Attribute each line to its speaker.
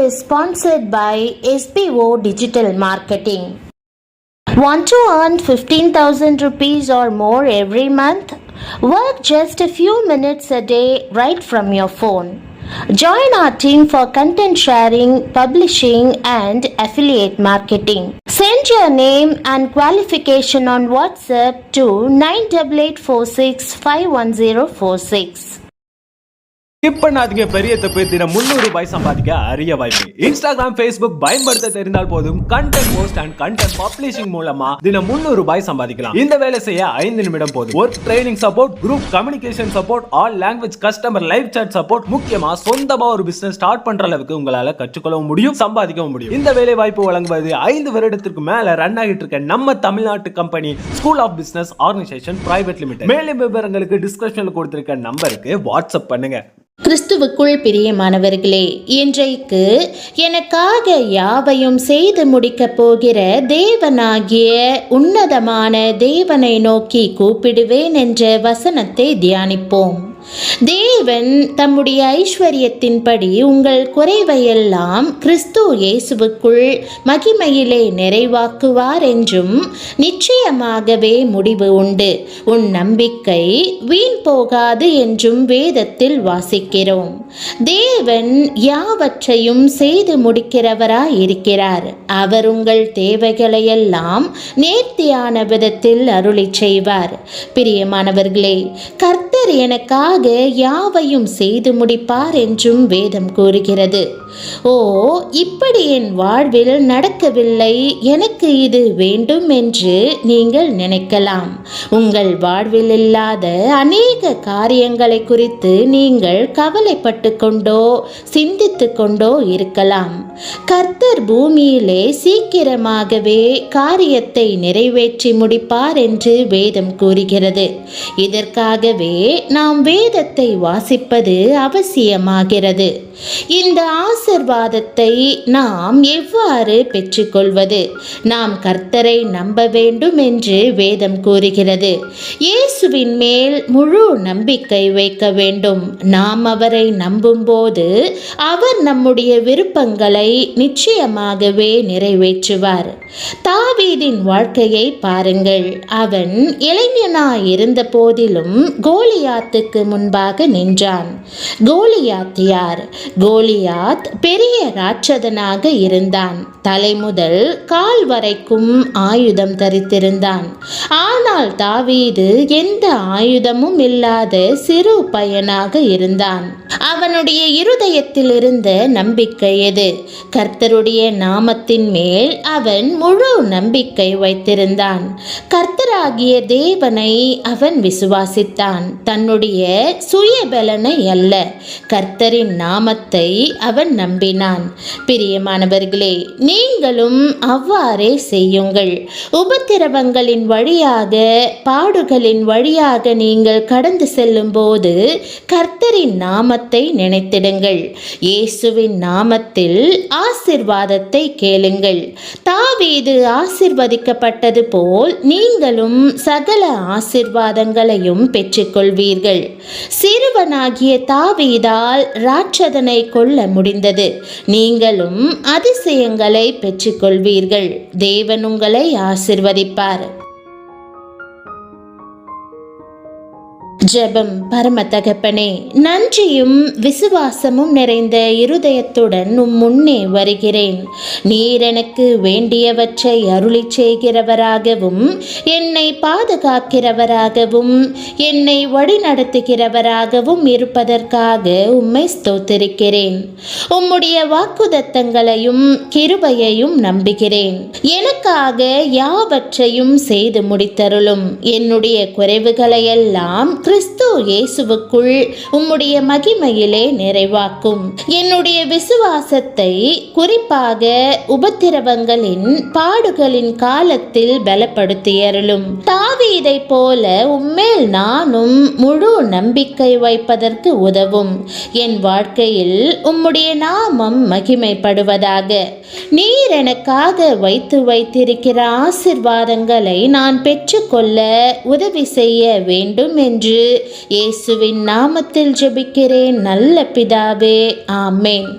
Speaker 1: is sponsored by SBO Digital Marketing. Want to earn 15,000 rupees or more every month? Work just a few minutes a day right from your phone. Join our team for content sharing, publishing and affiliate marketing. Send your name and qualification on WhatsApp to 9846
Speaker 2: skip பண்ணாதீங்க. பெரிய தப்பு. தினம் 300 ரூபாய் சம்பாதிக்க அரிய வாய்ப்பு. Instagram, Facebook பயன்படுத்த தெரிந்தால் போதும். Content post and content publishing மூலமா தினம் 300 ரூபாய் சம்பாதிக்கலாம். இந்த வேலை செய்ய 5 நிமிடம் போதும். Work training support, group communication support, all language customer live chat support, முக்கியமா சொந்தமா ஒரு பிசினஸ் ஸ்டார்ட் பண்ற அளவுக்கு உங்களால கற்றுக்கொள்ளவும் முடியும், சம்பாதிக்கவும் முடியும். இந்த வேலை வாய்ப்பு வழங்குவது 5 வருடத்திற்கு மேல ரன் ஆகிட்டு இருக்க நம்ம தமிழ்நாட்டு company school of business organisation private limited. மேலும் விவரங்களுக்கு டிஸ்கிரிப்ஷன்ல கொடுத்திருக்க நம்பருக்கு வாட்ஸ்அப் பண்ணுங்க.
Speaker 1: கிறிஸ்துவுக்குள் பிரியமானவர்களே, இன்றைக்கு எனக்காக யாவையும் செய்து முடிக்கப் போகிற தேவனாகிய உன்னதமான தேவனை நோக்கி கூப்பிடுவேன் என்ற வசனத்தை தியானிப்போம். தேவன் தம்முடைய ஐஸ்வர்யத்தின்படி உங்கள் குறைவையெல்லாம் கிறிஸ்து இயேசுவுக்குள் மகிமையிலே நிறைவாக்குவார் என்றும் நிச்சயமாகவே முடிவு உண்டு, உன் நம்பிக்கை வீண் போகாது என்றும் வேதத்தில் வாசிக்கிறோம். தேவன் யாவற்றையும் செய்து முடிக்கிறவராய் இருக்கிறார். அவர் உங்கள் தேவைகளையெல்லாம் நேர்த்தியான விதத்தில் அருளி செய்வார். பிரியமானவர்களே, கர்த்தர் எனக்காக யாவையும் செய்து முடிப்பார் என்றும் வேதம் கூறுகிறது. ஓ, இப்படி என் வாழ்வில் நடக்கவில்லை, எனக்கு இது வேண்டும் என்று நீங்கள் நினைக்கலாம். உங்கள் வாழ்வில் இல்லாத அநேக காரியங்களை குறித்து நீங்கள் கவலைப்பட்டு கொண்டோ சிந்தித்து கொண்டோ இருக்கலாம். கர்த்தர் பூமியிலே சீக்கிரமாகவே காரியத்தை நிறைவேற்றி முடிப்பார் என்று வேதம் கூறுகிறது. இதற்காகவே நாம் வேதத்தை வாசிப்பது அவசியமாகிறது. இந்த ஆசீர்வாதத்தை நாம் எவ்வாறு பெற்றுக்கொள்வது? நாம் கர்த்தரை நம்ப வேண்டும் என்று வேதம் கூறுகிறது. இயேசுவின் மேல் முழு நம்பிக்கை வைக்க வேண்டும். நாம் அவரை நம்பும்போது அவர் நம்முடைய விருப்பங்களை நிச்சயமாகவே நிறைவேற்றுவார். தாவீதின் வாழ்க்கையை பாருங்கள். அவன் இளைஞனாய் இருந்த போதிலும் கோலியாத்துக்கு முன்பாக நின்றான். கோலியாத் யார்? கோலியாத் பெரிய ராட்சதனாக இருந்தான். தலை முதல் கால் வரைக்கும் ஆயுதம் தரித்திருந்தான். ஆனால் தாவீது எந்த ஆயுதமும் இல்லாத சிறு பையனாக இருந்தான். அவனுடைய இருதயத்தில் இருந்த நம்பிக்கை எது? கர்த்தருடைய நாமத்தின் மேல் அவன் முழு நம்பிக்கை வைத்திருந்தான். கர்த்தராகிய தேவனை அவன் விசுவாசித்தான், தன்னுடைய சுயபலனை அல்ல. கர்த்தரின் நாமத்தை அவன் நம்பினான். பிரியமானவர்களே, நீங்களும் அவ்வாறே செய்யுங்கள். உபத்திரவங்களின் வழியாக, பாடுகளின் வழியாக நீங்கள் கடந்து செல்லும் போது கர்த்தரின் நாமத்தை நினைத்திடுங்கள். இயேசுவின் நாமத்தில் ஆசீர்வாதத்தை கேளுங்கள். தாவீது ஆசீர்வதிக்கப்பட்டது போல் நீங்களும் சகல ஆசீர்வாதங்களையும் பெற்றுக்கொள்வீர்கள். சிறுவனாகிய தாவீதால் ராட்சதனை கொல்ல முடிந்தது. நீங்களும் அதிசயங்களை பெற்றுக்கொள்வீர்கள். தேவன் உங்களை ஆசீர்வதிப்பார். ஜெபம். பரம தகப்பனே, நன்றியும் விசுவாசமும் நிறைந்த இருதயத்துடன் உம் முன்னே வருகிறேன். நீர் எனக்கு வேண்டியவற்றை அருளி செய்கிறவராகவும், என்னை பாதுகாக்கிறவராகவும், என்னை வழிநடத்துகிறவராகவும் இருப்பதற்காக உம்மை ஸ்தோத்திரிக்கிறேன். உம்முடைய வாக்குதத்தங்களையும் கிருபையையும் நம்புகிறேன். எனக்காக யாவற்றையும் செய்து முடித்தருளும். என்னுடைய குறைவுகளையெல்லாம் கிறிஸ்து இயேசுவுக்குள் உம்முடைய மகிமையிலே நிறைவாக்கும். என்னுடைய விசுவாசத்தை குறிப்பாக உபத்திரவங்களின் பாடுகளின் காலத்தில் பலப்படுத்தியருளும். தாவீதை போல உம்மேல் நானும் முழு நம்பிக்கை வைப்பதற்கு உதவும். என் வாழ்க்கையில் உம்முடைய நாமம் மகிமைப்படுவதாக. நீர் எனக்காக வைத்திருக்கிற ஆசீர்வாதங்களை நான் பெற்றுக்கொள்ள உதவி செய்ய வேண்டும் என்று இயேசுவின் நாமத்தில் ஜெபிக்கிறேன் நல்ல பிதாவே, ஆமென்.